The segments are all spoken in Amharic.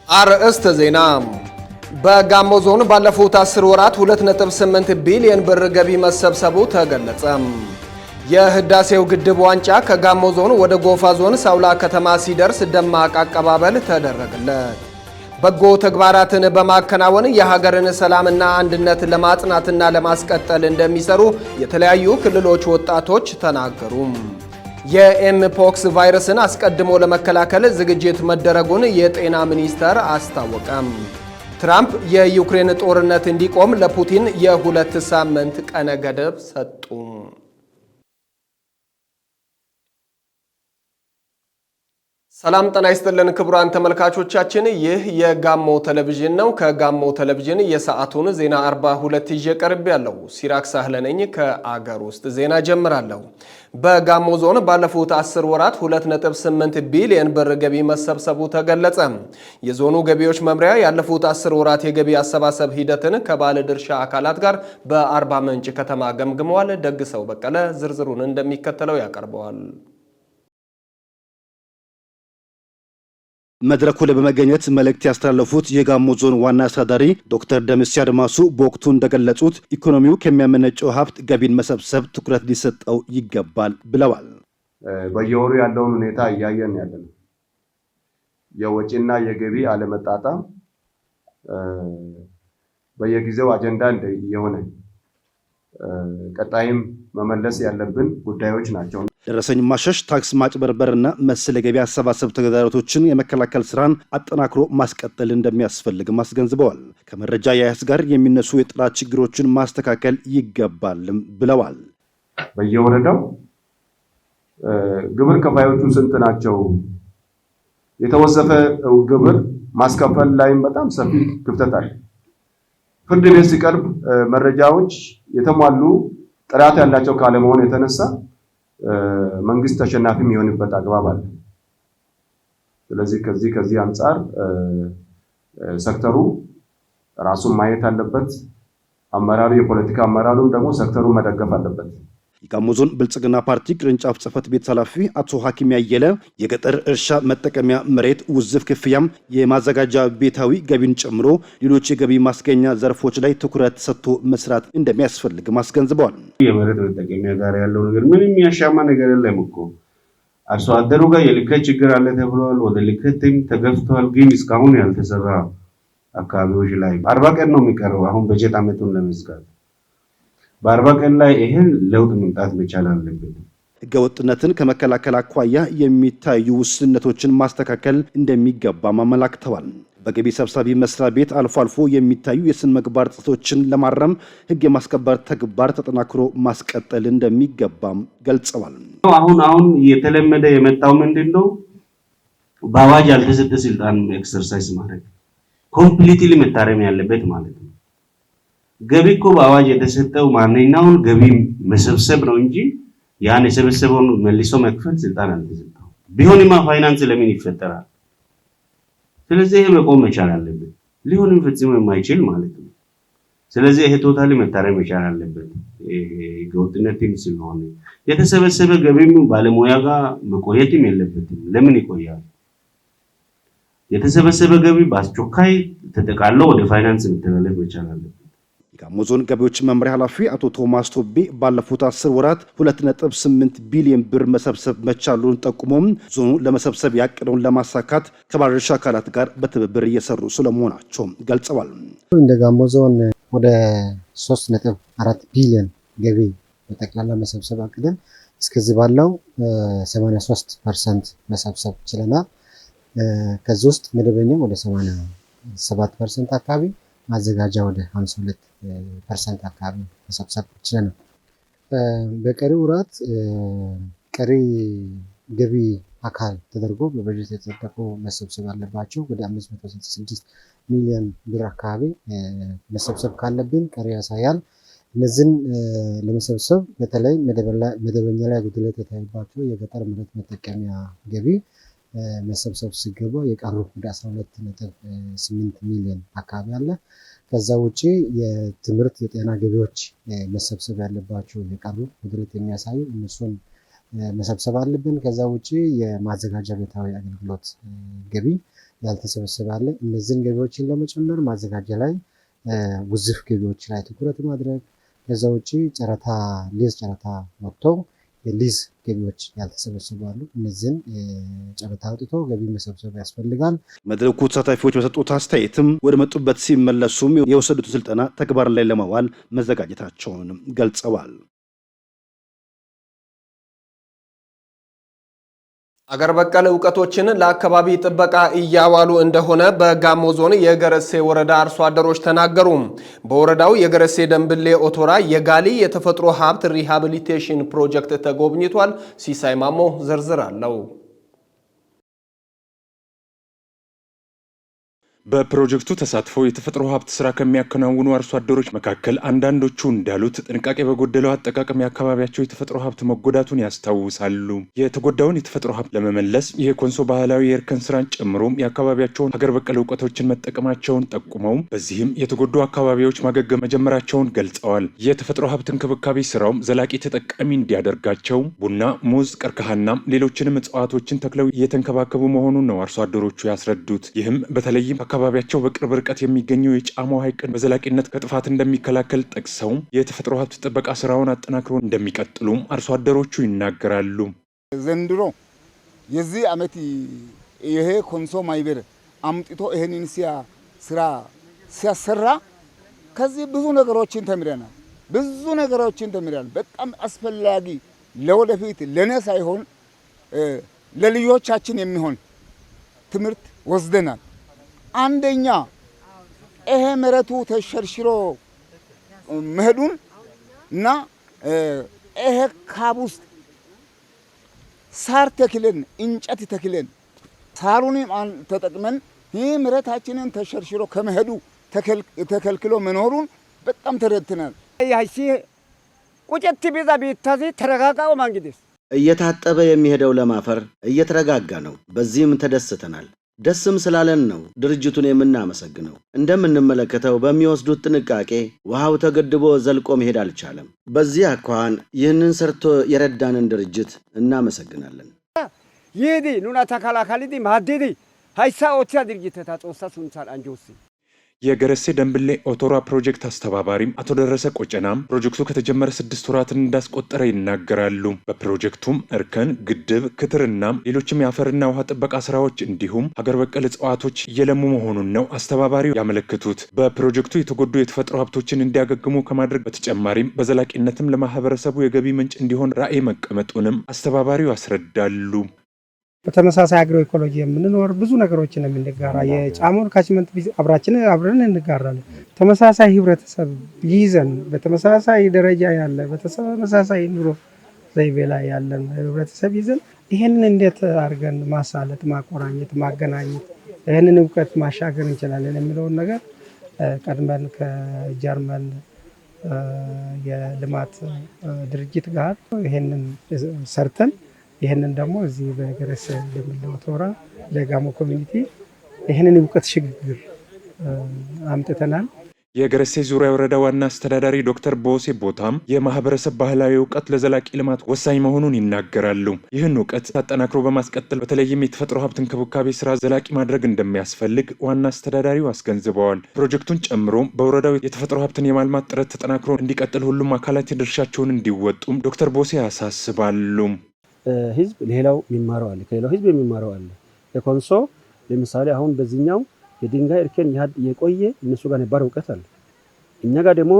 አርእስተ ዜና። በጋሞ ዞን ባለፉት 10 ወራት 2.8 ቢሊዮን ብር ገቢ መሰብሰቡ ተገለጸ። የህዳሴው ግድብ ዋንጫ ከጋሞ ዞን ወደ ጎፋ ዞን ሳውላ ከተማ ሲደርስ ደማቅ አቀባበል ተደረገለት። በጎ ተግባራትን በማከናወን የሀገርን ሰላምና አንድነት ለማጽናትና ለማስቀጠል እንደሚሰሩ የተለያዩ ክልሎች ወጣቶች ተናገሩ። የኤምፖክስ ቫይረስን አስቀድሞ ለመከላከል ዝግጅት መደረጉን የጤና ሚኒስቴር አስታወቀም። ትራምፕ የዩክሬን ጦርነት እንዲቆም ለፑቲን የ2 ሳምንት ቀነ ገደብ ሰጡ። ሰላም ጤና ይስጥልን ክቡራን ተመልካቾቻችን፣ ይህ የጋሞ ቴሌቪዥን ነው። ከጋሞ ቴሌቪዥን የሰዓቱን ዜና 42 ይዤ ቀርቤያለሁ። ሲራክ ሳህለ ነኝ። ከአገር ውስጥ ዜና ጀምራለሁ። በጋሞ ዞን ባለፉት 10 ወራት 2.8 ቢሊዮን ብር ገቢ መሰብሰቡ ተገለጸ። የዞኑ ገቢዎች መምሪያ ያለፉት 10 ወራት የገቢ አሰባሰብ ሂደትን ከባለ ድርሻ አካላት ጋር በአርባ ምንጭ ከተማ ገምግመዋል። ደግሰው በቀለ ዝርዝሩን እንደሚከተለው ያቀርበዋል። መድረኩ ላይ በመገኘት መልእክት ያስተላለፉት የጋሞ ዞን ዋና አስተዳዳሪ ዶክተር ደምስ አድማሱ በወቅቱ እንደገለጹት ኢኮኖሚው ከሚያመነጨው ሀብት ገቢን መሰብሰብ ትኩረት ሊሰጠው ይገባል ብለዋል። በየወሩ ያለውን ሁኔታ እያየን ያለነው የወጪና የገቢ አለመጣጣም በየጊዜው አጀንዳ የሆነ ቀጣይም መመለስ ያለብን ጉዳዮች ናቸው። ደረሰኝ ማሸሽ፣ ታክስ ማጭበርበርና መሰል የገቢ አሰባሰብ ተግዳሮቶችን የመከላከል ስራን አጠናክሮ ማስቀጠል እንደሚያስፈልግም አስገንዝበዋል። ከመረጃ አያያዝ ጋር የሚነሱ የጥራት ችግሮችን ማስተካከል ይገባልም ብለዋል። በየወረዳው ግብር ከፋዮቹ ስንት ናቸው? የተወሰፈ ግብር ማስከፈል ላይም በጣም ሰፊ ክፍተት አለ። ፍርድ ቤት ሲቀርብ መረጃዎች የተሟሉ ጥራት ያላቸው ካለመሆን የተነሳ መንግስት ተሸናፊ የሚሆንበት አግባብ አለ። ስለዚህ ከዚህ አንጻር ሴክተሩ ራሱን ማየት አለበት። አመራሩ፣ የፖለቲካ አመራሩም ደግሞ ሴክተሩ መደገፍ አለበት። የጋሞ ዞን ብልጽግና ፓርቲ ቅርንጫፍ ጽህፈት ቤት ኃላፊ አቶ ሐኪም ያየለ የገጠር እርሻ መጠቀሚያ መሬት ውዝፍ ክፍያም የማዘጋጃ ቤታዊ ገቢን ጨምሮ ሌሎች የገቢ ማስገኛ ዘርፎች ላይ ትኩረት ሰጥቶ መስራት እንደሚያስፈልግ አስገንዝበዋል። የመሬት መጠቀሚያ ጋር ያለው ነገር ምንም ያሻማ ነገር የለም እኮ አርሶ አደሩ ጋር የልኬት ችግር አለ ተብሏል። ወደ ልኬትም ተገፍቷል። ግን እስካሁን ያልተሰራ አካባቢዎች ላይ 40 ቀን ነው የሚቀረው አሁን በጀት ዓመቱን ለመዝጋት። በ40 ቀን ላይ ይሄን ለውጥ መምጣት መቻል አለበት። ህገወጥነትን ከመከላከል አኳያ የሚታዩ ውስንነቶችን ማስተካከል እንደሚገባ አመላክተዋል። በገቢ ሰብሳቢ መስሪያ ቤት አልፎ አልፎ የሚታዩ የስነ ምግባር ጥሰቶችን ለማረም ህግ የማስከበር ተግባር ተጠናክሮ ማስቀጠል እንደሚገባም ገልጸዋል። አሁን የተለመደ የመጣው ምንድነው? በአዋጅ ያልተሰጠ ስልጣን ኤክሰርሳይዝ ማድረግ ኮምፕሊትሊ መታረም ያለበት ማለት ነው። ገቢ እኮ በአዋጅ የተሰጠው ማንኛውን ገቢ መሰብሰብ ነው እንጂ ያን የሰበሰበውን መልሶ መክፈል ስልጣን አልተሰጠው። ቢሆንማ ፋይናንስ ለምን ይፈጠራል? ስለዚህ ይሄ መቆም መቻል አለበት። ሊሆንም ፈጽሞ የማይችል ማለት ነው። ስለዚህ ይሄ ቶታሊ መታረም መቻል አለበት። ህገወጥነትም ስለሆነ የተሰበሰበ ገቢም ባለሙያ ጋር መቆየትም የለበትም። ለምን ይቆያል? የተሰበሰበ ገቢ በአስቸኳይ ተጠቃሎ ወደ ፋይናንስ መተላለፍ መቻል አለበት። የጋሞ ዞን ገቢዎች መምሪያ ኃላፊ አቶ ቶማስ ቶቤ ባለፉት 10 ወራት 2.8 ቢሊዮን ብር መሰብሰብ መቻሉን ጠቁሞም ዞኑ ለመሰብሰብ ያቀደውን ለማሳካት ከባለድርሻ አካላት ጋር በትብብር እየሰሩ ስለመሆናቸው ገልጸዋል። እንደ ጋሞ ዞን ወደ 3.4 ቢሊዮን ገቢ በጠቅላላ መሰብሰብ አቅደን እስከዚህ ባለው 83% መሰብሰብ ችለናል። ከዚህ ውስጥ መደበኛው ወደ 87% አካባቢ፣ ማዘጋጃ ወደ 52% አካባቢ መሰብሰብ ችለናል። በቀሪ ወራት ቀሪ ገቢ አካል ተደርጎ በበጀት የተጸደቁ መሰብሰብ አለባቸው ወደ 566 ሚሊዮን ብር አካባቢ መሰብሰብ ካለብን ቀሪ ያሳያል። እነዚህን ለመሰብሰብ በተለይ መደበኛ ላይ ጉድለት የታየባቸው የገጠር መሬት መጠቀሚያ ገቢ መሰብሰብ ሲገባ የቀሩ ወደ 12.8 ሚሊዮን አካባቢ አለ። ከዛ ውጪ የትምህርት የጤና ገቢዎች መሰብሰብ ያለባቸው የቀሩ ጉድለት የሚያሳዩ እነሱን መሰብሰብ አለብን። ከዛ ውጪ የማዘጋጃ ቤታዊ አገልግሎት ገቢ ያልተሰበሰበ አለ። እነዚህን ገቢዎችን ለመጨመር ማዘጋጃ ላይ ውዝፍ ገቢዎች ላይ ትኩረት ማድረግ፣ ከዛ ውጪ ጨረታ ሊዝ ጨረታ ወጥቶ የሊዝ ገቢዎች ያልተሰበሰቡ አሉ። እነዚህን ጨረታ አውጥቶ ገቢ መሰብሰብ ያስፈልጋል። መድረኩ ተሳታፊዎች በሰጡት አስተያየትም ወደ መጡበት ሲመለሱም የወሰዱት ስልጠና ተግባር ላይ ለማዋል መዘጋጀታቸውን ገልጸዋል። አገር በቀል ዕውቀቶችን ለአካባቢ ጥበቃ እያዋሉ እንደሆነ በጋሞ ዞን የገረሴ ወረዳ አርሶ አደሮች ተናገሩ። በወረዳው የገረሴ ደንብሌ ኦቶራ የጋሊ የተፈጥሮ ሀብት ሪሃቢሊቴሽን ፕሮጀክት ተጎብኝቷል። ሲሳይ ማሞ ዝርዝር አለው። በፕሮጀክቱ ተሳትፈው የተፈጥሮ ሀብት ስራ ከሚያከናውኑ አርሶ አደሮች መካከል አንዳንዶቹ እንዳሉት ጥንቃቄ በጎደለው አጠቃቀም የአካባቢያቸው የተፈጥሮ ሀብት መጎዳቱን ያስታውሳሉ። የተጎዳውን የተፈጥሮ ሀብት ለመመለስ የኮንሶ ባህላዊ የእርከን ስራን ጨምሮ የአካባቢያቸውን ሀገር በቀል እውቀቶችን መጠቀማቸውን ጠቁመው በዚህም የተጎዱ አካባቢዎች ማገገም መጀመራቸውን ገልጸዋል። የተፈጥሮ ሀብት እንክብካቤ ስራውም ዘላቂ ተጠቃሚ እንዲያደርጋቸው ቡና፣ ሙዝ፣ ቀርከሃና ሌሎችንም እጽዋቶችን ተክለው እየተንከባከቡ መሆኑን ነው አርሶ አደሮቹ ያስረዱት። ይህም በተለይም አካባቢያቸው በቅርብ ርቀት የሚገኘው የጫሞ ሐይቅን በዘላቂነት ከጥፋት እንደሚከላከል ጠቅሰው የተፈጥሮ ሀብት ጥበቃ ስራውን አጠናክሮ እንደሚቀጥሉም አርሶ አደሮቹ ይናገራሉ። ዘንድሮ የዚህ ዓመት ይሄ ኮንሶ ማይበር አምጥቶ ይሄንን ስራ ሲያሰራ ከዚህ ብዙ ነገሮችን ተምረናል። በጣም አስፈላጊ ለወደፊት ለኔ ሳይሆን ለልጆቻችን የሚሆን ትምህርት ወስደናል። አንደኛ ይሄ መሬቱ ተሸርሽሮ መሄዱን እና ይሄ ካብ ውስጥ ሳር ተክለን እንጨት ተክለን ሳሩን ተጠቅመን ይህ መሬታችንን ተሸርሽሮ ከመሄዱ ተከልክሎ መኖሩን በጣም ተረድተናል። ያሺ ቁጭት ቢዛ ቢታዚ ተረጋጋው ማንግዲስ እየታጠበ የሚሄደው ለማፈር እየተረጋጋ ነው። በዚህም ተደስተናል። ደስም ስላለን ነው ድርጅቱን የምናመሰግነው። እንደምንመለከተው በሚወስዱት ጥንቃቄ ውሃው ተገድቦ ዘልቆ መሄድ አልቻለም። በዚህ አኳኋን ይህንን ሰርቶ የረዳንን ድርጅት እናመሰግናለን። ይዲ ኑና ተከላካሊዲ ማዲዲ ሃይሳ ኦቻ ድርጅት ታጾሳ ሱንሳል አንጆሲ የገረሴ ደንብሌ ኦቶራ ፕሮጀክት አስተባባሪም አቶ ደረሰ ቆጨናም ፕሮጀክቱ ከተጀመረ 6 ወራትን እንዳስቆጠረ ይናገራሉ። በፕሮጀክቱም እርከን፣ ግድብ፣ ክትርና ሌሎችም የአፈርና ውሃ ጥበቃ ስራዎች እንዲሁም ሀገር በቀል እጽዋቶች እየለሙ መሆኑን ነው አስተባባሪው ያመለክቱት። በፕሮጀክቱ የተጎዱ የተፈጥሮ ሀብቶችን እንዲያገግሙ ከማድረግ በተጨማሪም በዘላቂነትም ለማህበረሰቡ የገቢ ምንጭ እንዲሆን ራዕይ መቀመጡንም አስተባባሪው ያስረዳሉ። በተመሳሳይ አግሮ ኢኮሎጂ የምንኖር ብዙ ነገሮችን የምንጋራ የጫሞን ካችመንት አብረን እንጋራለን። ተመሳሳይ ህብረተሰብ ይዘን በተመሳሳይ ደረጃ ያለ በተመሳሳይ ኑሮ ዘይቤ ላይ ያለን ህብረተሰብ ይዘን ይሄንን እንዴት አድርገን ማሳለጥ፣ ማቆራኘት፣ ማገናኘት ይሄንን እውቀት ማሻገር እንችላለን የሚለውን ነገር ቀድመን ከጀርመን የልማት ድርጅት ጋር ይሄንን ሰርተን ይሄንን ደግሞ እዚህ በገረሴ ደንብሌ ኦቶራ ለጋሞ ኮሚኒቲ ይሄንን እውቀት ሽግግር አምጥተናል። የገረሴ ዙሪያ ወረዳ ዋና አስተዳዳሪ ዶክተር ቦሴ ቦታም የማህበረሰብ ባህላዊ እውቀት ለዘላቂ ልማት ወሳኝ መሆኑን ይናገራሉ። ይህን እውቀት አጠናክሮ በማስቀጠል በተለይም የተፈጥሮ ሀብት እንክብካቤ ስራ ዘላቂ ማድረግ እንደሚያስፈልግ ዋና አስተዳዳሪው አስገንዝበዋል። ፕሮጀክቱን ጨምሮ በወረዳው የተፈጥሮ ሀብትን የማልማት ጥረት ተጠናክሮ እንዲቀጥል ሁሉም አካላት የድርሻቸውን እንዲወጡም ዶክተር ቦሴ ያሳስባሉ። ህዝብ ሌላው የሚማረው አለ፣ ከሌላው ህዝብ የሚማረው አለ። የኮንሶ ለምሳሌ አሁን በዚህኛው የድንጋይ እርከን የቆየ እነሱ ጋር ነባር እውቀት አለ። እኛ ጋር ደግሞ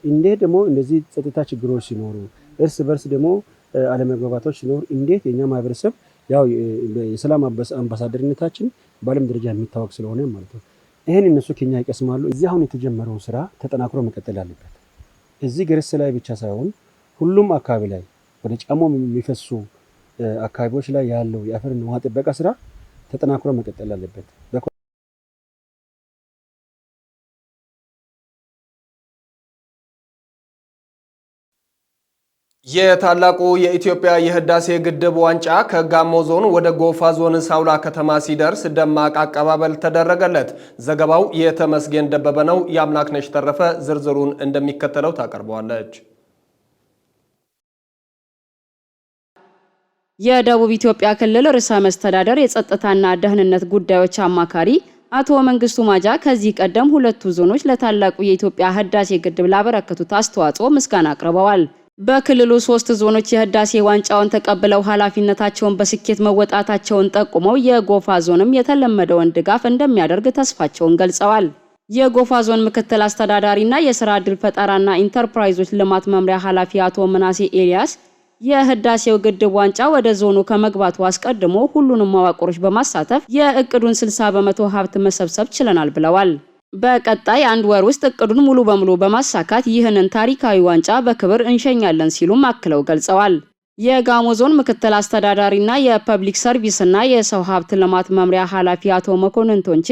እንዴት ደግሞ እንደዚህ ጸጥታ ችግሮች ሲኖሩ እርስ በርስ ደግሞ አለመግባባቶች ሲኖሩ እንዴት የኛ ማህበረሰብ ያው የሰላም አምባሳደርነታችን በዓለም ደረጃ የሚታወቅ ስለሆነ ማለት ነው ይሄን እነሱ ከኛ ይቀስማሉ። እዚህ አሁን የተጀመረው ስራ ተጠናክሮ መቀጠል አለበት። እዚህ ገረሴ ላይ ብቻ ሳይሆን ሁሉም አካባቢ ላይ ወደ ጫሞ የሚፈሱ አካባቢዎች ላይ ያለው የአፈርና ውሃ ጥበቃ ስራ ተጠናክሮ መቀጠል አለበት። የታላቁ የኢትዮጵያ የህዳሴ ግድብ ዋንጫ ከጋሞ ዞን ወደ ጎፋ ዞን ሳውላ ከተማ ሲደርስ ደማቅ አቀባበል ተደረገለት። ዘገባው የተመስገን ደበበ ነው። የአምላክነሽ ተረፈ ዝርዝሩን እንደሚከተለው ታቀርበዋለች። የደቡብ ኢትዮጵያ ክልል ርዕሰ መስተዳደር የጸጥታና ደህንነት ጉዳዮች አማካሪ አቶ መንግስቱ ማጃ ከዚህ ቀደም ሁለቱ ዞኖች ለታላቁ የኢትዮጵያ ህዳሴ ግድብ ላበረከቱት አስተዋጽኦ ምስጋና አቅርበዋል። በክልሉ 3 ዞኖች የህዳሴ ዋንጫውን ተቀብለው ኃላፊነታቸውን በስኬት መወጣታቸውን ጠቁመው የጎፋ ዞንም የተለመደውን ድጋፍ እንደሚያደርግ ተስፋቸውን ገልጸዋል። የጎፋ ዞን ምክትል አስተዳዳሪና የሥራ ዕድል ፈጠራና ኢንተርፕራይዞች ልማት መምሪያ ኃላፊ አቶ ምናሴ ኤልያስ የህዳሴው ግድብ ዋንጫ ወደ ዞኑ ከመግባቱ አስቀድሞ ሁሉንም መዋቅሮች በማሳተፍ የእቅዱን 60% ሀብት መሰብሰብ ችለናል ብለዋል። በቀጣይ 1 ወር ውስጥ እቅዱን ሙሉ በሙሉ በማሳካት ይህንን ታሪካዊ ዋንጫ በክብር እንሸኛለን ሲሉም አክለው ገልጸዋል። የጋሞ ዞን ምክትል አስተዳዳሪና የፐብሊክ ሰርቪስና የሰው ሀብት ልማት መምሪያ ኃላፊ አቶ መኮንን ቶንቼ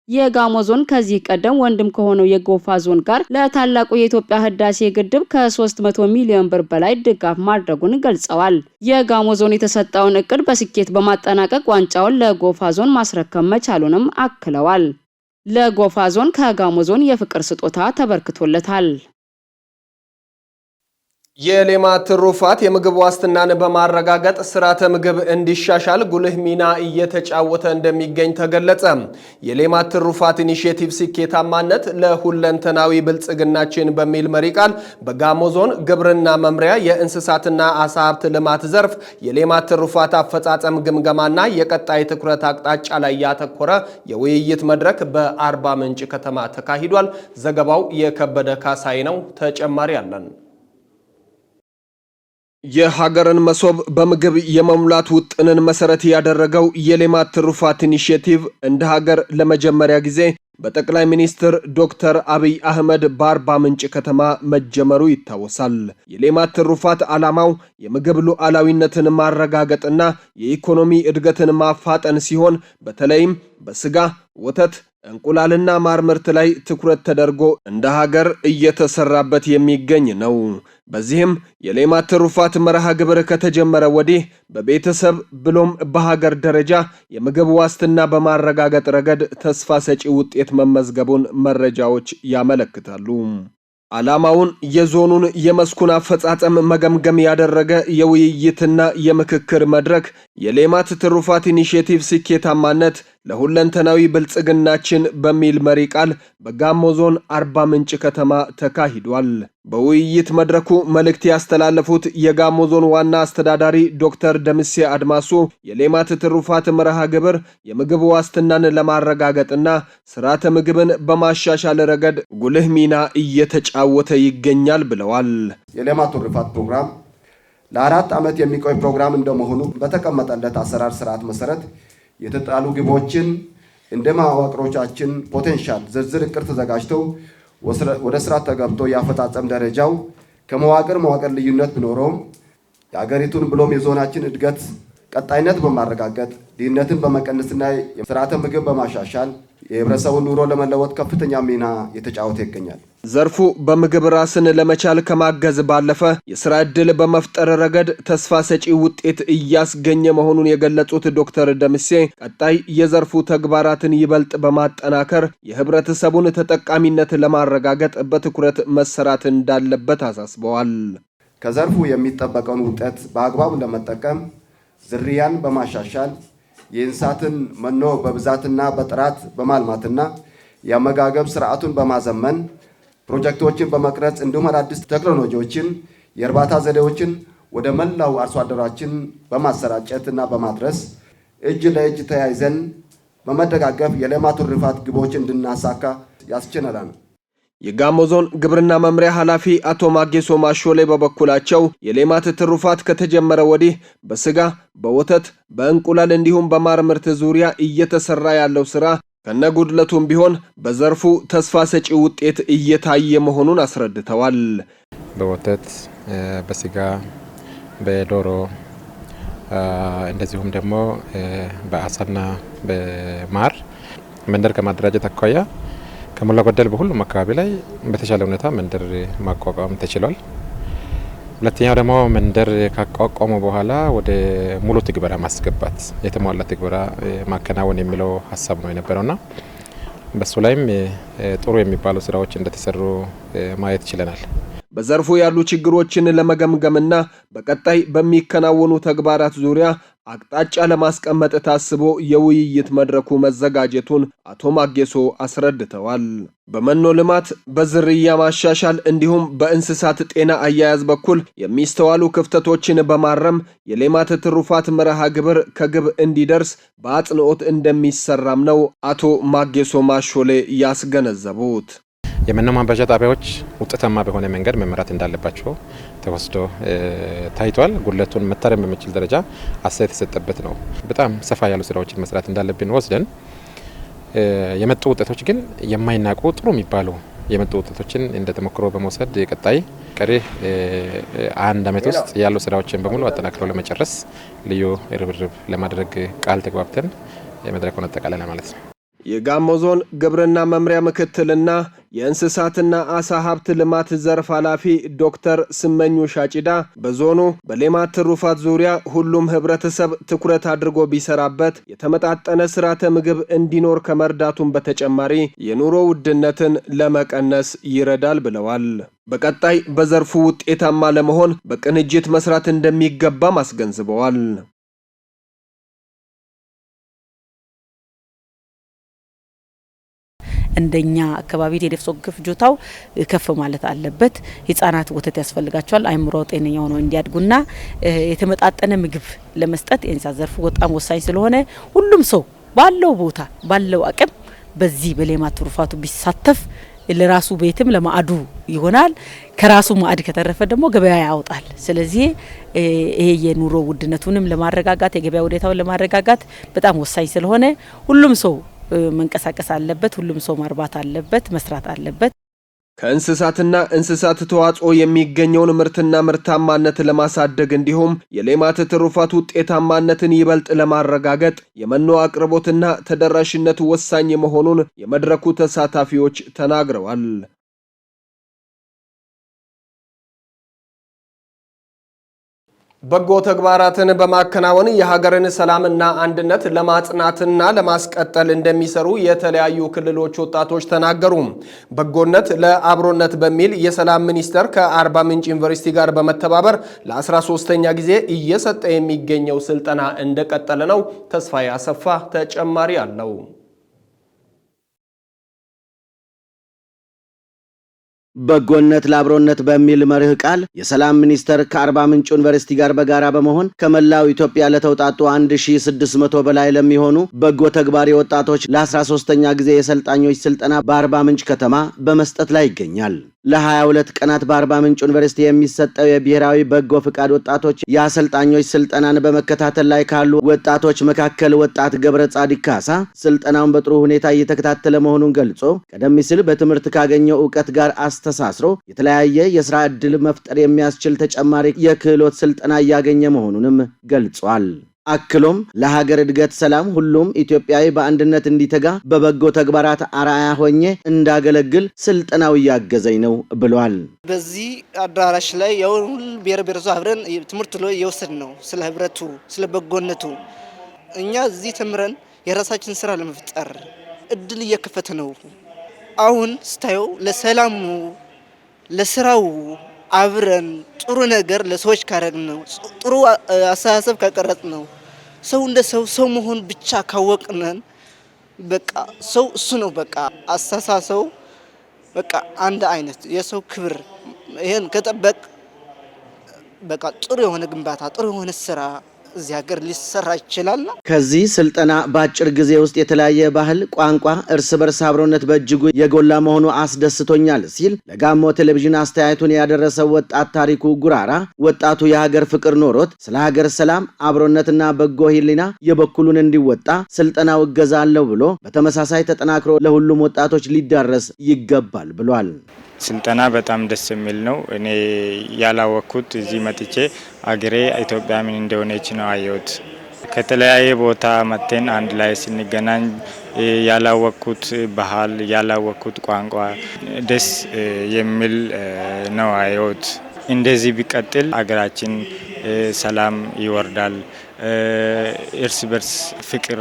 የጋሞ ዞን ከዚህ ቀደም ወንድም ከሆነው የጎፋ ዞን ጋር ለታላቁ የኢትዮጵያ ህዳሴ ግድብ ከ300 ሚሊዮን ብር በላይ ድጋፍ ማድረጉን ገልጸዋል። የጋሞ ዞን የተሰጠውን እቅድ በስኬት በማጠናቀቅ ዋንጫውን ለጎፋ ዞን ማስረከብ መቻሉንም አክለዋል። ለጎፋ ዞን ከጋሞ ዞን የፍቅር ስጦታ ተበርክቶለታል። የሌማት ትሩፋት የምግብ ዋስትናን በማረጋገጥ ስርዓተ ምግብ እንዲሻሻል ጉልህ ሚና እየተጫወተ እንደሚገኝ ተገለጸ። የሌማት ትሩፋት ኢኒሼቲቭ ስኬታማነት ለሁለንተናዊ ብልጽግናችን በሚል መሪ ቃል በጋሞ ዞን ግብርና መምሪያ የእንስሳትና ዓሳ ሀብት ልማት ዘርፍ የሌማት ትሩፋት አፈጻጸም ግምገማና የቀጣይ ትኩረት አቅጣጫ ላይ ያተኮረ የውይይት መድረክ በአርባ ምንጭ ከተማ ተካሂዷል። ዘገባው የከበደ ካሳይ ነው። ተጨማሪ አለን። የሀገርን መሶብ በምግብ የመሙላት ውጥንን መሰረት ያደረገው የሌማት ትሩፋት ኢኒሼቲቭ እንደ ሀገር ለመጀመሪያ ጊዜ በጠቅላይ ሚኒስትር ዶክተር አብይ አህመድ በአርባ ምንጭ ከተማ መጀመሩ ይታወሳል። የሌማት ትሩፋት ዓላማው የምግብ ሉዓላዊነትን ማረጋገጥና የኢኮኖሚ እድገትን ማፋጠን ሲሆን በተለይም በስጋ፣ ወተት፣ እንቁላልና ማር ምርት ላይ ትኩረት ተደርጎ እንደ ሀገር እየተሰራበት የሚገኝ ነው። በዚህም የሌማት ትሩፋት መርሃ ግብር ከተጀመረ ወዲህ በቤተሰብ ብሎም በሀገር ደረጃ የምግብ ዋስትና በማረጋገጥ ረገድ ተስፋ ሰጪ ውጤት መመዝገቡን መረጃዎች ያመለክታሉ። ዓላማውን የዞኑን የመስኩን አፈጻጸም መገምገም ያደረገ የውይይትና የምክክር መድረክ የሌማት ትሩፋት ኢኒሼቲቭ ስኬታማነት ለሁለንተናዊ ብልጽግናችን በሚል መሪ ቃል በጋሞ ዞን አርባ ምንጭ ከተማ ተካሂዷል። በውይይት መድረኩ መልእክት ያስተላለፉት የጋሞ ዞን ዋና አስተዳዳሪ ዶክተር ደምሴ አድማሱ የሌማት ትሩፋት መርሃ ግብር የምግብ ዋስትናን ለማረጋገጥና ስርዓተ ምግብን በማሻሻል ረገድ ጉልህ ሚና እየተጫወተ ይገኛል ብለዋል። የሌማት ትሩፋት ፕሮግራም ለ4 ዓመት የሚቆይ ፕሮግራም እንደመሆኑ በተቀመጠለት አሰራር ስርዓት መሰረት የተጣሉ ግቦችን እንደ መዋቅሮቻችን ፖቴንሻል ዝርዝር እቅድ ተዘጋጅተው ወደ ስራ ተገብቶ የአፈጻጸም ደረጃው ከመዋቅር ልዩነት ቢኖረውም የሀገሪቱን ብሎም የዞናችን እድገት ቀጣይነት በማረጋገጥ ድህነትን በመቀነስና የስርዓተ ምግብ በማሻሻል የህብረተሰቡን ኑሮ ለመለወጥ ከፍተኛ ሚና የተጫወተ ይገኛል። ዘርፉ በምግብ ራስን ለመቻል ከማገዝ ባለፈ የሥራ ዕድል በመፍጠር ረገድ ተስፋ ሰጪ ውጤት እያስገኘ መሆኑን የገለጹት ዶክተር ደምሴ ቀጣይ የዘርፉ ተግባራትን ይበልጥ በማጠናከር የህብረተሰቡን ተጠቃሚነት ለማረጋገጥ በትኩረት መሰራት እንዳለበት አሳስበዋል። ከዘርፉ የሚጠበቀውን ውጤት በአግባቡ ለመጠቀም ዝርያን በማሻሻል የእንስሳትን መኖ በብዛትና በጥራት በማልማትና የአመጋገብ ስርዓቱን በማዘመን ፕሮጀክቶችን በመቅረጽ እንዲሁም አዳዲስ ቴክኖሎጂዎችን የእርባታ ዘዴዎችን ወደ መላው አርሶ አደራችን በማሰራጨት እና በማድረስ እጅ ለእጅ ተያይዘን በመደጋገፍ የሌማት ትሩፋት ግቦች እንድናሳካ ያስችለናል። የጋሞ ዞን ግብርና መምሪያ ኃላፊ አቶ ማጌሶ ማሾሌ በበኩላቸው የሌማት ትሩፋት ከተጀመረ ወዲህ በስጋ፣ በወተት፣ በእንቁላል እንዲሁም በማር ምርት ዙሪያ እየተሰራ ያለው ስራ ከነጉድለቱም ቢሆን በዘርፉ ተስፋ ሰጪ ውጤት እየታየ መሆኑን አስረድተዋል። በወተት፣ በስጋ፣ በዶሮ እንደዚሁም ደግሞ በአሳና በማር መንደር ከማደራጀት አኳያ ከሞላ ጎደል በሁሉም አካባቢ ላይ በተሻለ ሁኔታ መንደር ማቋቋም ተችሏል። ሁለተኛው ደግሞ መንደር ካቋቋሙ በኋላ ወደ ሙሉ ትግበራ ማስገባት የተሟላ ትግበራ ማከናወን የሚለው ሀሳብ ነው የነበረውና በሱ ላይም ጥሩ የሚባሉ ስራዎች እንደተሰሩ ማየት ችለናል። በዘርፉ ያሉ ችግሮችን ለመገምገምና በቀጣይ በሚከናወኑ ተግባራት ዙሪያ አቅጣጫ ለማስቀመጥ ታስቦ የውይይት መድረኩ መዘጋጀቱን አቶ ማጌሶ አስረድተዋል። በመኖ ልማት፣ በዝርያ ማሻሻል እንዲሁም በእንስሳት ጤና አያያዝ በኩል የሚስተዋሉ ክፍተቶችን በማረም የሌማት ትሩፋት መርሃ ግብር ከግብ እንዲደርስ በአጽንኦት እንደሚሰራም ነው አቶ ማጌሶ ማሾሌ ያስገነዘቡት። የመኖ ማምረቻ ጣቢያዎች ውጤታማ በሆነ መንገድ መመራት እንዳለባቸው ተወስዶ ታይቷል። ጉድለቱን መታረም በሚችል ደረጃ አስተያየት የተሰጠበት ነው። በጣም ሰፋ ያሉ ስራዎችን መስራት እንዳለብን ወስደን የመጡ ውጤቶች ግን የማይናቁ ጥሩ የሚባሉ የመጡ ውጤቶችን እንደ ተሞክሮ በመውሰድ የቀጣይ ቀሪ 1 ዓመት ውስጥ ያሉ ስራዎችን በሙሉ አጠናክረው ለመጨረስ ልዩ ርብርብ ለማድረግ ቃል ተግባብተን የመድረኩን አጠቃላይ ማለት ነው። የጋሞ ዞን ግብርና መምሪያ ምክትልና የእንስሳትና አሳ ሀብት ልማት ዘርፍ ኃላፊ ዶክተር ስመኙ ሻጪዳ በዞኑ በሌማት ትሩፋት ዙሪያ ሁሉም ህብረተሰብ ትኩረት አድርጎ ቢሰራበት የተመጣጠነ ስርዓተ ምግብ እንዲኖር ከመርዳቱም በተጨማሪ የኑሮ ውድነትን ለመቀነስ ይረዳል ብለዋል። በቀጣይ በዘርፉ ውጤታማ ለመሆን በቅንጅት መስራት እንደሚገባም አስገንዝበዋል። እንደኛ አካባቢ የደፍሶ ፍጆታው ከፍ ማለት አለበት። ህፃናት ወተት ያስፈልጋቸዋል። አይምሮ ጤነኛ ሆነው እንዲያድጉና የተመጣጠነ ምግብ ለመስጠት የእንስሳት ዘርፉ በጣም ወሳኝ ስለሆነ ሁሉም ሰው ባለው ቦታ ባለው አቅም በዚህ በሌማት ትሩፋቱ ቢሳተፍ ለራሱ ቤትም ለማዕዱ ይሆናል። ከራሱ ማዕድ ከተረፈ ደግሞ ገበያ ያወጣል። ስለዚህ ይሄ የኑሮ ውድነቱንም ለማረጋጋት የገበያ ሁኔታውን ለማረጋጋት በጣም ወሳኝ ስለሆነ ሁሉም ሰው መንቀሳቀስ አለበት። ሁሉም ሰው ማርባት አለበት፣ መስራት አለበት። ከእንስሳትና እንስሳት ተዋጽኦ የሚገኘውን ምርትና ምርታማነት ለማሳደግ እንዲሁም የሌማት ትሩፋት ውጤታማነትን ይበልጥ ለማረጋገጥ የመኖ አቅርቦትና ተደራሽነቱ ወሳኝ መሆኑን የመድረኩ ተሳታፊዎች ተናግረዋል። በጎ ተግባራትን በማከናወን የሀገርን ሰላምና አንድነት ለማጽናትና ለማስቀጠል እንደሚሰሩ የተለያዩ ክልሎች ወጣቶች ተናገሩ። በጎነት ለአብሮነት በሚል የሰላም ሚኒስቴር ከአርባ ምንጭ ዩኒቨርሲቲ ጋር በመተባበር ለ13ኛ ጊዜ እየሰጠ የሚገኘው ስልጠና እንደቀጠለ ነው። ተስፋዬ አሰፋ ተጨማሪ አለው። በጎነት ለአብሮነት በሚል መርህ ቃል የሰላም ሚኒስቴር ከአርባ ምንጭ ዩኒቨርሲቲ ጋር በጋራ በመሆን ከመላው ኢትዮጵያ ለተውጣጡ 1600 በላይ ለሚሆኑ በጎ ተግባሪ ወጣቶች ለ13ኛ ጊዜ የሰልጣኞች ስልጠና በአርባ ምንጭ ከተማ በመስጠት ላይ ይገኛል። ለ22 ቀናት በአርባ ምንጭ ዩኒቨርሲቲ የሚሰጠው የብሔራዊ በጎ ፍቃድ ወጣቶች የአሰልጣኞች ስልጠናን በመከታተል ላይ ካሉ ወጣቶች መካከል ወጣት ገብረ ጻዲቅ ካሳ ስልጠናውን በጥሩ ሁኔታ እየተከታተለ መሆኑን ገልጾ ቀደም ሲል በትምህርት ካገኘው ዕውቀት ጋር አስተሳስሮ የተለያየ የሥራ ዕድል መፍጠር የሚያስችል ተጨማሪ የክህሎት ስልጠና እያገኘ መሆኑንም ገልጿል። አክሎም ለሀገር እድገት ሰላም ሁሉም ኢትዮጵያዊ በአንድነት እንዲተጋ በበጎ ተግባራት አርአያ ሆኜ እንዳገለግል ስልጠናው እያገዘኝ ነው ብሏል። በዚህ አዳራሽ ላይ የሁሉ ብሔር ብሔረሰብ አብረን ትምህርት ላይ እየወሰድን ነው። ስለ ህብረቱ፣ ስለ በጎነቱ እኛ እዚህ ተምረን የራሳችን ስራ ለመፍጠር እድል እየከፈተ ነው። አሁን ስታየው ለሰላሙ ለስራው አብረን ጥሩ ነገር ለሰዎች ካረግን ነው፣ ጥሩ አስተሳሰብ ካቀረጽ ነው፣ ሰው እንደ ሰው መሆን ብቻ ካወቅነን በቃ ሰው እሱ ነው። በቃ አስተሳሰቡ በቃ አንድ አይነት የሰው ክብር ይሄን ከጠበቅ በቃ ጥሩ የሆነ ግንባታ ጥሩ የሆነ ስራ እዚህ ሀገር ሊሰራ ይችላል። ከዚህ ስልጠና በአጭር ጊዜ ውስጥ የተለያየ ባህል፣ ቋንቋ፣ እርስ በርስ አብሮነት በእጅጉ የጎላ መሆኑ አስደስቶኛል ሲል ለጋሞ ቴሌቪዥን አስተያየቱን ያደረሰው ወጣት ታሪኩ ጉራራ ወጣቱ የሀገር ፍቅር ኖሮት ስለ ሀገር ሰላም፣ አብሮነትና በጎ ሕሊና የበኩሉን እንዲወጣ ስልጠናው እገዛ አለው ብሎ በተመሳሳይ ተጠናክሮ ለሁሉም ወጣቶች ሊዳረስ ይገባል ብሏል። ስልጠና በጣም ደስ የሚል ነው። እኔ ያላወቅኩት እዚህ መጥቼ አገሬ ኢትዮጵያ ምን እንደሆነች ነው አየሁት። ከተለያየ ቦታ መጥተን አንድ ላይ ስንገናኝ ያላወቅኩት ባህል፣ ያላወቅኩት ቋንቋ ደስ የሚል ነው አየሁት። እንደዚህ ቢቀጥል አገራችን ሰላም ይወርዳል፣ እርስ በርስ ፍቅር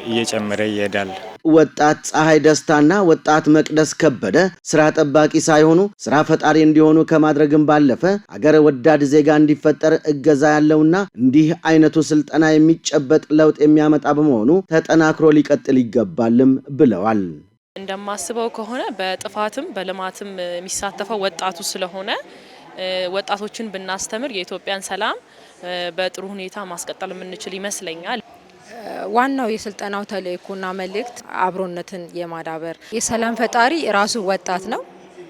እየጨመረ ይሄዳል። ወጣት ፀሐይ ደስታና ወጣት መቅደስ ከበደ ስራ ጠባቂ ሳይሆኑ ስራ ፈጣሪ እንዲሆኑ ከማድረግም ባለፈ አገር ወዳድ ዜጋ እንዲፈጠር እገዛ ያለውና እንዲህ አይነቱ ስልጠና የሚጨበጥ ለውጥ የሚያመጣ በመሆኑ ተጠናክሮ ሊቀጥል ይገባልም ብለዋል። እንደማስበው ከሆነ በጥፋትም በልማትም የሚሳተፈው ወጣቱ ስለሆነ ወጣቶችን ብናስተምር የኢትዮጵያን ሰላም በጥሩ ሁኔታ ማስቀጠል የምንችል ይመስለኛል። ዋናው የስልጠናው ተልእኮና መልእክት አብሮነትን የማዳበር የሰላም ፈጣሪ ራሱ ወጣት ነው።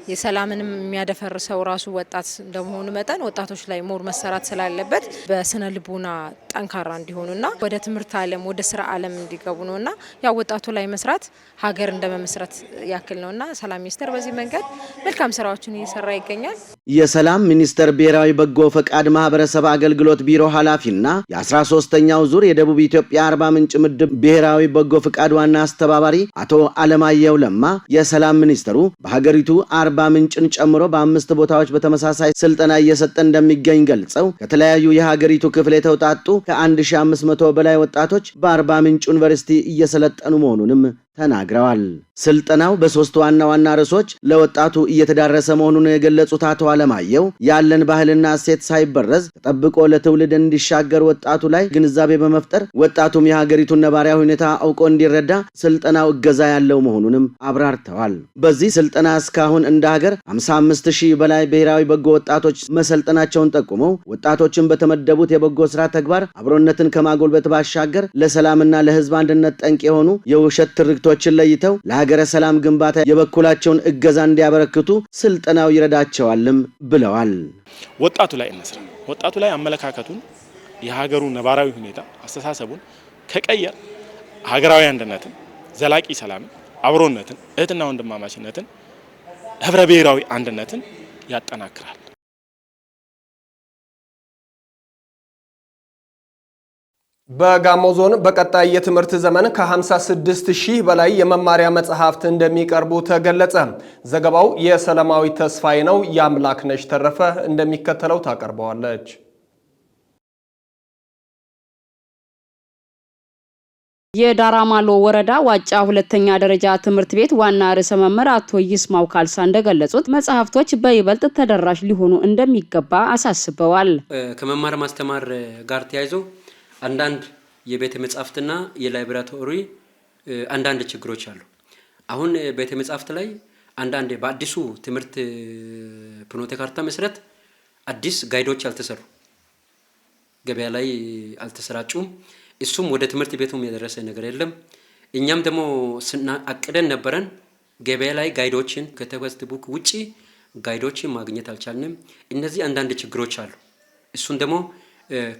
የሰላምንም የሚያደፈርሰው ራሱ ወጣት እንደመሆኑ መጠን ወጣቶች ላይ ሞር መሰራት ስላለበት በስነ ልቦና ጠንካራ እንዲሆኑና ወደ ትምህርት ዓለም ወደ ስራ ዓለም እንዲገቡ ነውና ያው ወጣቱ ላይ መስራት ሀገር እንደመመስረት ያክል ነውና ሰላም ሚኒስቴር በዚህ መንገድ መልካም ስራዎችን እየሰራ ይገኛል። የሰላም ሚኒስቴር ብሔራዊ በጎ ፈቃድ ማህበረሰብ አገልግሎት ቢሮ ኃላፊና የ13ኛው ዙር የደቡብ ኢትዮጵያ አርባ ምንጭ ምድብ ብሔራዊ በጎ ፈቃድ ዋና አስተባባሪ አቶ አለማየሁ ለማ የሰላም ሚኒስቴሩ በሀገሪቱ አርባ ምንጭን ጨምሮ በ5 ቦታዎች በተመሳሳይ ስልጠና እየሰጠ እንደሚገኝ ገልጸው ከተለያዩ የሀገሪቱ ክፍል የተውጣጡ ከ1500 በላይ ወጣቶች በአርባ ምንጭ ዩኒቨርሲቲ እየሰለጠኑ መሆኑንም ተናግረዋል። ስልጠናው በ3 ዋና ዋና ርዕሶች ለወጣቱ እየተዳረሰ መሆኑን የገለጹት አቶ አለማየሁ ያለን ባህልና እሴት ሳይበረዝ ተጠብቆ ለትውልድ እንዲሻገር ወጣቱ ላይ ግንዛቤ በመፍጠር ወጣቱም የሀገሪቱን ነባራዊ ሁኔታ አውቆ እንዲረዳ ስልጠናው እገዛ ያለው መሆኑንም አብራርተዋል። በዚህ ስልጠና እስካሁን እንደ ሀገር 55000 በላይ ብሔራዊ በጎ ወጣቶች መሰልጠናቸውን ጠቁመው ወጣቶችን በተመደቡት የበጎ ስራ ተግባር አብሮነትን ከማጎልበት ባሻገር ለሰላምና ለሕዝብ አንድነት ጠንቅ የሆኑ የውሸት ትርክቶችን ለይተው ለሀገረ ሰላም ግንባታ የበኩላቸውን እገዛ እንዲያበረክቱ ስልጠናው ይረዳቸዋልም ብለዋል። ወጣቱ ላይ እንስራ። ወጣቱ ላይ አመለካከቱን የሀገሩ ነባራዊ ሁኔታ አስተሳሰቡን ከቀየር ሀገራዊ አንድነትን፣ ዘላቂ ሰላምን፣ አብሮነትን፣ እህትና ወንድማማችነትን፣ ህብረ ብሔራዊ አንድነትን ያጠናክራል። በጋሞ ዞን በቀጣይ የትምህርት ዘመን ከ56000 በላይ የመማሪያ መጽሐፍት እንደሚቀርቡ ተገለጸ። ዘገባው የሰላማዊ ተስፋዬ ነው። የአምላክነሽ ተረፈ እንደሚከተለው ታቀርበዋለች። የዳራማሎ ወረዳ ዋጫ ሁለተኛ ደረጃ ትምህርት ቤት ዋና ርዕሰ መምህር አቶ ይስማው ካልሳ እንደገለጹት መጽሐፍቶች በይበልጥ ተደራሽ ሊሆኑ እንደሚገባ አሳስበዋል። ከመማር ማስተማር ጋር ተያይዞ አንዳንድ የቤተ መጻሕፍትና የላይብራቶሪ አንዳንድ ችግሮች አሉ። አሁን ቤተ መጻሕፍት ላይ አንዳንድ በአዲሱ ትምህርት ፍኖተ ካርታ መሰረት አዲስ ጋይዶች አልተሰሩ፣ ገበያ ላይ አልተሰራጩም። እሱም ወደ ትምህርት ቤቱም የደረሰ ነገር የለም። እኛም ደግሞ አቅደን ነበረን ገበያ ላይ ጋይዶችን ከቴክስት ቡክ ውጪ ጋይዶችን ማግኘት አልቻልንም። እነዚህ አንዳንድ ችግሮች አሉ። እሱን ደግሞ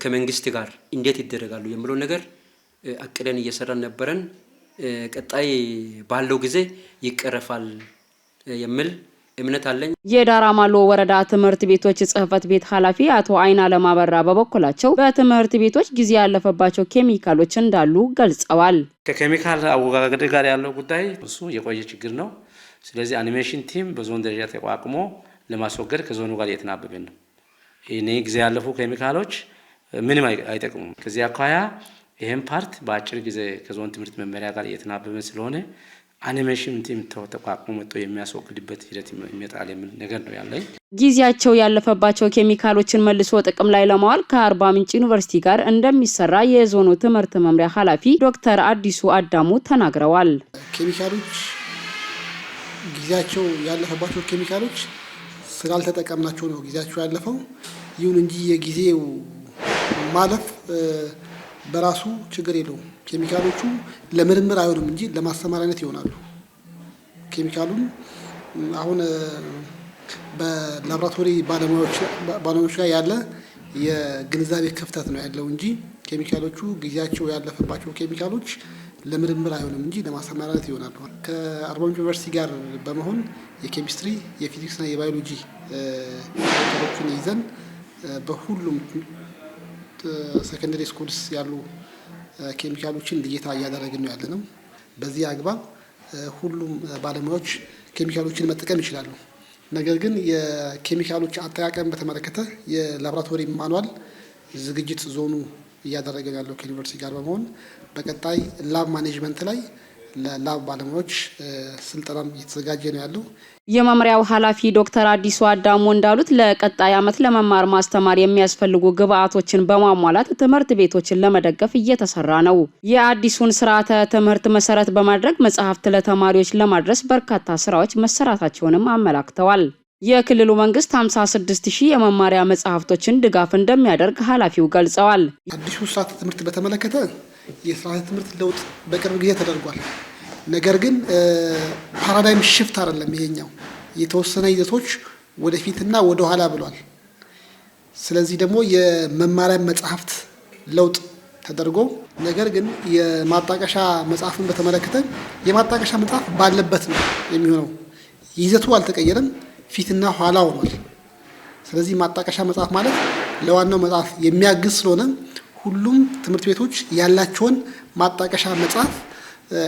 ከመንግስት ጋር እንዴት ይደረጋሉ የሚለው ነገር አቅደን እየሰራን ነበረን። ቀጣይ ባለው ጊዜ ይቀረፋል የሚል እምነት አለኝ። የዳራማሎ ወረዳ ትምህርት ቤቶች ጽህፈት ቤት ኃላፊ አቶ አይና ለማበራ በበኩላቸው በትምህርት ቤቶች ጊዜ ያለፈባቸው ኬሚካሎች እንዳሉ ገልጸዋል። ከኬሚካል አወጋገድ ጋር ያለው ጉዳይ እሱ የቆየ ችግር ነው። ስለዚህ አኒሜሽን ቲም በዞን ደረጃ ተቋቁሞ ለማስወገድ ከዞኑ ጋር እየተናበበን ነው። እኔ ጊዜ ያለፉ ኬሚካሎች ምንም አይጠቅሙም። ከዚህ አኳያ ይሄን ፓርት በአጭር ጊዜ ከዞን ትምህርት መመሪያ ጋር እየተናበበን ስለሆነ አኒሜሽን ቲም ተቋቁሞ መጥቶ የሚያስወግድበት ሂደት ይመጣል የሚል ነገር ነው ያለኝ። ጊዜያቸው ያለፈባቸው ኬሚካሎችን መልሶ ጥቅም ላይ ለማዋል ከአርባ ምንጭ ዩኒቨርሲቲ ጋር እንደሚሰራ የዞኑ ትምህርት መምሪያ ኃላፊ ዶክተር አዲሱ አዳሙ ተናግረዋል። ኬሚካሎች ጊዜያቸው ያለፈባቸው ኬሚካሎች ስላልተጠቀምናቸው ነው ጊዜያቸው ያለፈው። ይሁን እንጂ የጊዜው ማለፍ በራሱ ችግር የለውም። ኬሚካሎቹ ለምርምር አይሆንም እንጂ ለማስተማሪያነት ይሆናሉ። ኬሚካሉን አሁን በላቦራቶሪ ባለሙያዎች ላይ ያለ የግንዛቤ ክፍተት ነው ያለው እንጂ ኬሚካሎቹ ጊዜያቸው ያለፈባቸው ኬሚካሎች ለምርምር አይሆንም እንጂ ለማስተማሪያነት ይሆናሉ። ከአርባ ምንጭ ዩኒቨርሲቲ ጋር በመሆን የኬሚስትሪ፣ የፊዚክስና የባዮሎጂ ዶክተሮችን ይዘን በሁሉም ሰከንደሪ ስኩልስ ያሉ ኬሚካሎችን ልየታ እያደረግን ነው ያለነው። በዚህ አግባብ ሁሉም ባለሙያዎች ኬሚካሎችን መጠቀም ይችላሉ። ነገር ግን የኬሚካሎች አጠቃቀም በተመለከተ የላቦራቶሪ ማኑዋል ዝግጅት ዞኑ እያደረገ ያለው ከዩኒቨርሲቲ ጋር በመሆን በቀጣይ ላብ ማኔጅመንት ላይ ለላብ ባለሙያዎች ስልጠናም እየተዘጋጀ ነው ያለው። የመምሪያው ኃላፊ ዶክተር አዲሱ አዳሙ እንዳሉት ለቀጣይ ዓመት ለመማር ማስተማር የሚያስፈልጉ ግብአቶችን በማሟላት ትምህርት ቤቶችን ለመደገፍ እየተሰራ ነው። የአዲሱን ስርዓተ ትምህርት መሰረት በማድረግ መጽሐፍት ለተማሪዎች ለማድረስ በርካታ ስራዎች መሰራታቸውንም አመላክተዋል። የክልሉ መንግስት 56000 የመማሪያ መጽሐፍቶችን ድጋፍ እንደሚያደርግ ኃላፊው ገልጸዋል። አዲሱ ስርዓተ ትምህርት በተመለከተ የስርዓተ ትምህርት ለውጥ በቅርብ ጊዜ ተደርጓል። ነገር ግን ፓራዳይም ሽፍት አይደለም። ይሄኛው የተወሰነ ይዘቶች ወደፊትና ወደ ኋላ ብሏል። ስለዚህ ደግሞ የመማሪያ መጽሐፍት ለውጥ ተደርጎ ነገር ግን የማጣቀሻ መጽሐፍን በተመለከተ የማጣቀሻ መጽሐፍ ባለበት ነው የሚሆነው። ይዘቱ አልተቀየረም፣ ፊትና ኋላ ሆኗል። ስለዚህ ማጣቀሻ መጽሐፍ ማለት ለዋናው መጽሐፍ የሚያግዝ ስለሆነ ሁሉም ትምህርት ቤቶች ያላቸውን ማጣቀሻ መጽሐፍ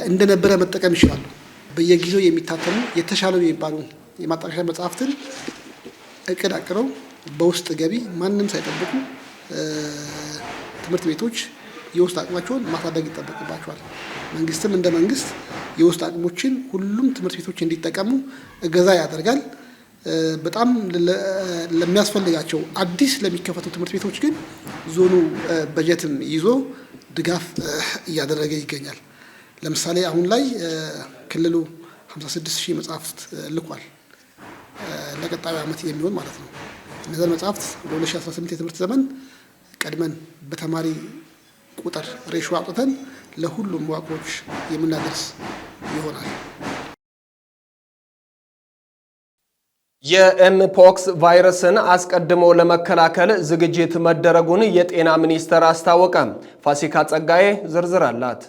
እንደነበረ መጠቀም ይችላሉ። በየጊዜው የሚታተሙ የተሻሉ የሚባሉ የማጣቀሻ መጽሐፍትን እቅድ አቅደው በውስጥ ገቢ ማንም ሳይጠብቁ ትምህርት ቤቶች የውስጥ አቅማቸውን ማሳደግ ይጠበቅባቸዋል። መንግስትም እንደ መንግስት የውስጥ አቅሞችን ሁሉም ትምህርት ቤቶች እንዲጠቀሙ እገዛ ያደርጋል። በጣም ለሚያስፈልጋቸው አዲስ ለሚከፈቱ ትምህርት ቤቶች ግን ዞኑ በጀትም ይዞ ድጋፍ እያደረገ ይገኛል። ለምሳሌ አሁን ላይ ክልሉ 56000 መጽሐፍት ልኳል፣ ለቀጣዩ ዓመት የሚሆን ማለት ነው። እነዚህ መጽሐፍት በ2018 የትምህርት ዘመን ቀድመን በተማሪ ቁጥር ሬሾ አውጥተን ለሁሉም መዋቅሮች የምናደርስ ይሆናል። የኤምፖክስ ቫይረስን አስቀድሞ ለመከላከል ዝግጅት መደረጉን የጤና ሚኒስቴር አስታወቀ። ፋሲካ ጸጋዬ ዝርዝር አላት።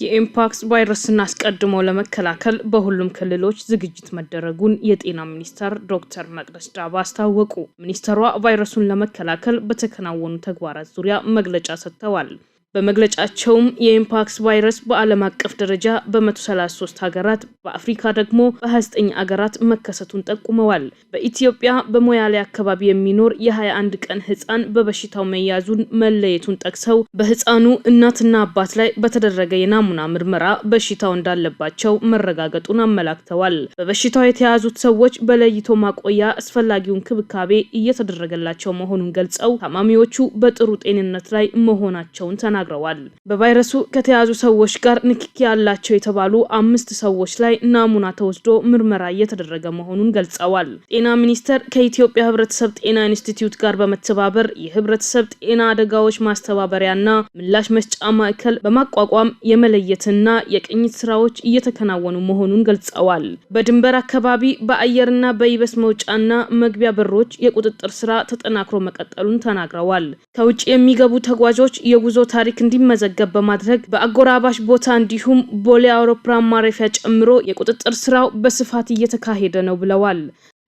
የኤምፖክስ ቫይረስን አስቀድሞ ለመከላከል በሁሉም ክልሎች ዝግጅት መደረጉን የጤና ሚኒስትር ዶክተር መቅደስ ዳባ አስታወቁ። ሚኒስትሯ ቫይረሱን ለመከላከል በተከናወኑ ተግባራት ዙሪያ መግለጫ ሰጥተዋል። በመግለጫቸውም የኤምፖክስ ቫይረስ በዓለም አቀፍ ደረጃ በ133 ሀገራት በአፍሪካ ደግሞ በ29 ሀገራት መከሰቱን ጠቁመዋል። በኢትዮጵያ በሞያሌ አካባቢ የሚኖር የ21 ቀን ህፃን በበሽታው መያዙን መለየቱን ጠቅሰው በህፃኑ እናትና አባት ላይ በተደረገ የናሙና ምርመራ በሽታው እንዳለባቸው መረጋገጡን አመላክተዋል። በበሽታው የተያዙት ሰዎች በለይቶ ማቆያ አስፈላጊውን ክብካቤ እየተደረገላቸው መሆኑን ገልጸው ታማሚዎቹ በጥሩ ጤንነት ላይ መሆናቸውን ተናግረዋል። በቫይረሱ ከተያዙ ሰዎች ጋር ንክኪ ያላቸው የተባሉ 5 ሰዎች ላይ ናሙና ተወስዶ ምርመራ እየተደረገ መሆኑን ገልጸዋል። ጤና ሚኒስቴር ከኢትዮጵያ ህብረተሰብ ጤና ኢንስቲትዩት ጋር በመተባበር የህብረተሰብ ጤና አደጋዎች ማስተባበሪያና ምላሽ መስጫ ማዕከል በማቋቋም የመለየትና የቅኝት ስራዎች እየተከናወኑ መሆኑን ገልጸዋል። በድንበር አካባቢ በአየርና በይበስ መውጫና መግቢያ በሮች የቁጥጥር ስራ ተጠናክሮ መቀጠሉን ተናግረዋል። ከውጭ የሚገቡ ተጓዦች የጉዞ ታሪክ እንዲመዘገብ በማድረግ በአጎራባሽ ቦታ እንዲሁም ቦሌ አውሮፕላን ማረፊያ ጨምሮ የቁጥጥር ስራው በስፋት እየተካሄደ ነው ብለዋል።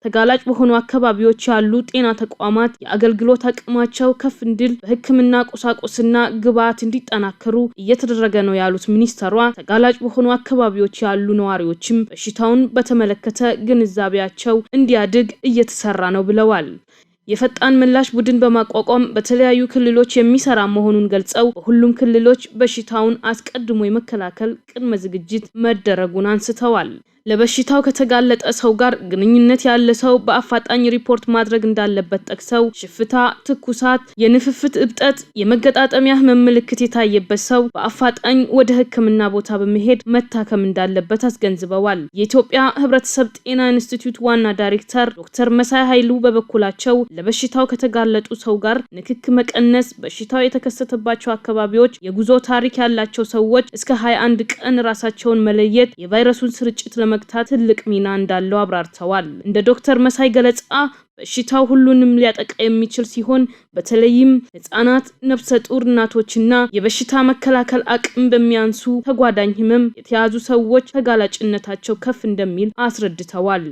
ተጋላጭ በሆኑ አካባቢዎች ያሉ ጤና ተቋማት የአገልግሎት አቅማቸው ከፍ እንዲል በሕክምና ቁሳቁስና ግብዓት እንዲጠናከሩ እየተደረገ ነው ያሉት ሚኒስትሯ ተጋላጭ በሆኑ አካባቢዎች ያሉ ነዋሪዎችም በሽታውን በተመለከተ ግንዛቤያቸው እንዲያድግ እየተሰራ ነው ብለዋል። የፈጣን ምላሽ ቡድን በማቋቋም በተለያዩ ክልሎች የሚሰራ መሆኑን ገልጸው በሁሉም ክልሎች በሽታውን አስቀድሞ የመከላከል ቅድመ ዝግጅት መደረጉን አንስተዋል። ለበሽታው ከተጋለጠ ሰው ጋር ግንኙነት ያለ ሰው በአፋጣኝ ሪፖርት ማድረግ እንዳለበት ጠቅሰው ሽፍታ፣ ትኩሳት፣ የንፍፍት እብጠት፣ የመገጣጠሚያ ህመም ምልክት የታየበት ሰው በአፋጣኝ ወደ ሕክምና ቦታ በመሄድ መታከም እንዳለበት አስገንዝበዋል። የኢትዮጵያ ህብረተሰብ ጤና ኢንስቲትዩት ዋና ዳይሬክተር ዶክተር መሳይ ኃይሉ በበኩላቸው ለበሽታው ከተጋለጡ ሰው ጋር ንክክ መቀነስ፣ በሽታው የተከሰተባቸው አካባቢዎች የጉዞ ታሪክ ያላቸው ሰዎች እስከ 21 ቀን ራሳቸውን መለየት የቫይረሱን ስርጭት ለመግታት ትልቅ ሚና እንዳለው አብራርተዋል። እንደ ዶክተር መሳይ ገለጻ በሽታው ሁሉንም ሊያጠቃ የሚችል ሲሆን በተለይም ህፃናት፣ ነፍሰ ጡር እናቶችና የበሽታ መከላከል አቅም በሚያንሱ ተጓዳኝ ህመም የተያዙ ሰዎች ተጋላጭነታቸው ከፍ እንደሚል አስረድተዋል።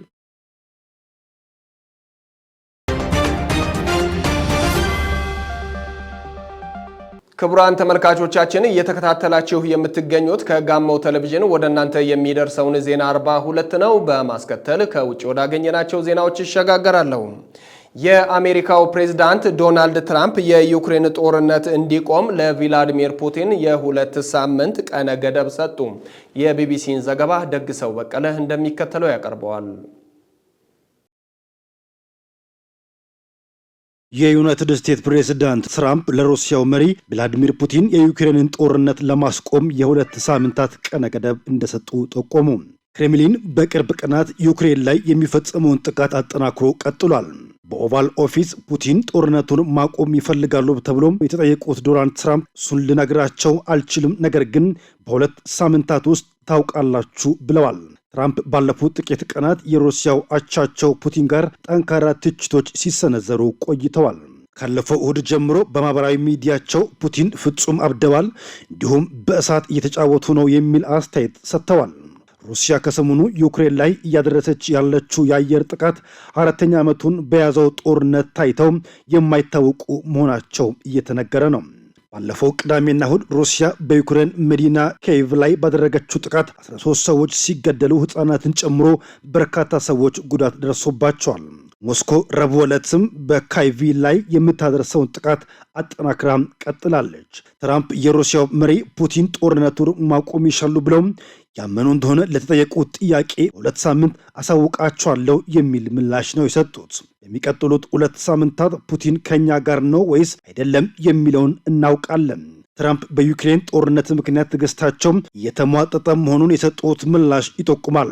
ክቡራን ተመልካቾቻችን እየተከታተላችሁ የምትገኙት ከጋሞ ቴሌቪዥን ወደ እናንተ የሚደርሰውን ዜና 42 ነው። በማስከተል ከውጭ ወዳገኘናቸው ዜናዎች ይሸጋገራለሁ። የአሜሪካው ፕሬዝዳንት ዶናልድ ትራምፕ የዩክሬን ጦርነት እንዲቆም ለቭላዲሚር ፑቲን የ2 ሳምንት ቀነ ገደብ ሰጡ። የቢቢሲን ዘገባ ደግሰው በቀለ እንደሚከተለው ያቀርበዋል። የዩናይትድ ስቴትስ ፕሬዝዳንት ትራምፕ ለሩሲያው መሪ ቭላዲሚር ፑቲን የዩክሬንን ጦርነት ለማስቆም የ2 ሳምንታት ቀነ ገደብ እንደሰጡ ጠቆሙ። ክሬምሊን በቅርብ ቀናት ዩክሬን ላይ የሚፈጸመውን ጥቃት አጠናክሮ ቀጥሏል። በኦቫል ኦፊስ ፑቲን ጦርነቱን ማቆም ይፈልጋሉ ተብሎም የተጠየቁት ዶናልድ ትራምፕ እሱን ልነግራቸው አልችልም፣ ነገር ግን በ2 ሳምንታት ውስጥ ታውቃላችሁ ብለዋል። ትራምፕ ባለፉት ጥቂት ቀናት የሩሲያው አቻቸው ፑቲን ጋር ጠንካራ ትችቶች ሲሰነዘሩ ቆይተዋል። ካለፈው እሁድ ጀምሮ በማህበራዊ ሚዲያቸው ፑቲን ፍጹም አብደዋል፣ እንዲሁም በእሳት እየተጫወቱ ነው የሚል አስተያየት ሰጥተዋል። ሩሲያ ከሰሞኑ ዩክሬን ላይ እያደረሰች ያለችው የአየር ጥቃት 4ኛ ዓመቱን በያዘው ጦርነት ታይተው የማይታወቁ መሆናቸው እየተነገረ ነው። ባለፈው ቅዳሜና እሁድ ሩሲያ በዩክሬን መዲና ኪየቭ ላይ ባደረገችው ጥቃት 13 ሰዎች ሲገደሉ ሕፃናትን ጨምሮ በርካታ ሰዎች ጉዳት ደርሶባቸዋል። ሞስኮ ረቡዕ ዕለትም በኪየቭ ላይ የምታደርሰውን ጥቃት አጠናክራ ቀጥላለች። ትራምፕ የሩሲያው መሪ ፑቲን ጦርነቱን ማቆም ይሻሉ ብለው ያመኑ እንደሆነ ለተጠየቁት ጥያቄ 2 ሳምንት አሳውቃቸዋለሁ የሚል ምላሽ ነው የሰጡት። የሚቀጥሉት 2 ሳምንታት ፑቲን ከኛ ጋር ነው ወይስ አይደለም የሚለውን እናውቃለን። ትራምፕ በዩክሬን ጦርነት ምክንያት ትዕግስታቸው እየተሟጠጠ መሆኑን የሰጡት ምላሽ ይጠቁማል።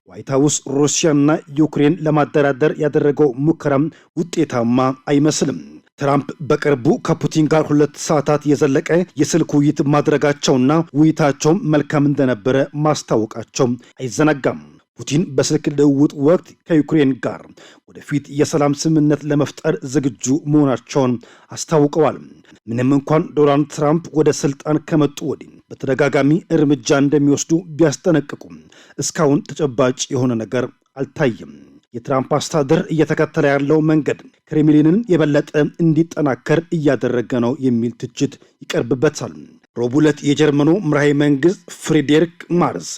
ዋይት ሀውስ ሩሲያና ዩክሬን ለማደራደር ያደረገው ሙከራም ውጤታማ አይመስልም። ትራምፕ በቅርቡ ከፑቲን ጋር 2 ሰዓታት የዘለቀ የስልክ ውይይት ማድረጋቸውና ውይይታቸውም መልካም እንደነበረ ማስታወቃቸው አይዘነጋም። ፑቲን በስልክ ልውውጥ ወቅት ከዩክሬን ጋር ወደፊት የሰላም ስምምነት ለመፍጠር ዝግጁ መሆናቸውን አስታውቀዋል። ምንም እንኳን ዶናልድ ትራምፕ ወደ ስልጣን ከመጡ ወዲህ በተደጋጋሚ እርምጃ እንደሚወስዱ ቢያስጠነቅቁም እስካሁን ተጨባጭ የሆነ ነገር አልታየም። የትራምፕ አስተዳደር እየተከተለ ያለው መንገድ ክሬምሊንን የበለጠ እንዲጠናከር እያደረገ ነው የሚል ትችት ይቀርብበታል። ረቡዕ ዕለት የጀርመኑ መራሄ መንግስት ፍሬድሪክ ማርስ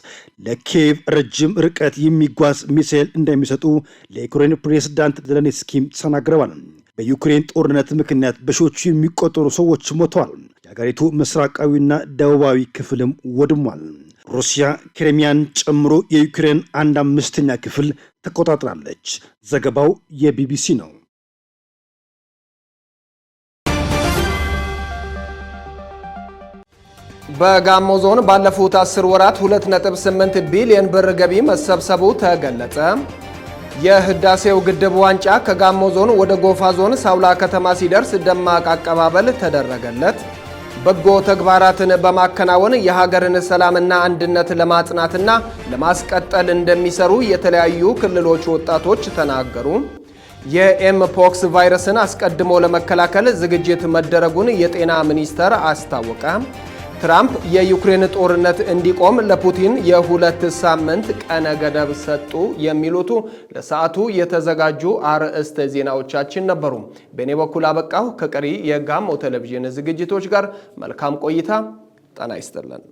ለኪየቭ ረጅም ርቀት የሚጓዝ ሚሳኤል እንደሚሰጡ ለዩክሬን ፕሬዝዳንት ዜሌንስኪ ተናግረዋል። በዩክሬን ጦርነት ምክንያት በሺዎች የሚቆጠሩ ሰዎች ሞተዋል። የሀገሪቱ ምስራቃዊና ደቡባዊ ክፍልም ወድሟል። ሩሲያ ክሬሚያን ጨምሮ የዩክሬን 1/5ኛ ክፍል ተቆጣጥራለች። ዘገባው የቢቢሲ ነው። በጋሞ ዞን ባለፉት 10 ወራት 2.8 ቢሊዮን ብር ገቢ መሰብሰቡ ተገለጸ። የህዳሴው ግድብ ዋንጫ ከጋሞ ዞን ወደ ጎፋ ዞን ሳውላ ከተማ ሲደርስ ደማቅ አቀባበል ተደረገለት። በጎ ተግባራትን በማከናወን የሀገርን ሰላምና አንድነት ለማጽናትና ለማስቀጠል እንደሚሰሩ የተለያዩ ክልሎች ወጣቶች ተናገሩ። የኤምፖክስ ቫይረስን አስቀድሞ ለመከላከል ዝግጅት መደረጉን የጤና ሚኒስቴር አስታወቀ። ትራምፕ የዩክሬን ጦርነት እንዲቆም ለፑቲን የ2 ሳምንት ቀነ ገደብ ሰጡ። የሚሉቱ ለሰዓቱ የተዘጋጁ አርዕስተ ዜናዎቻችን ነበሩ። በእኔ በኩል አበቃሁ። ከቀሪ የጋሞ ቴሌቪዥን ዝግጅቶች ጋር መልካም ቆይታ። ጤና ይስጥልን።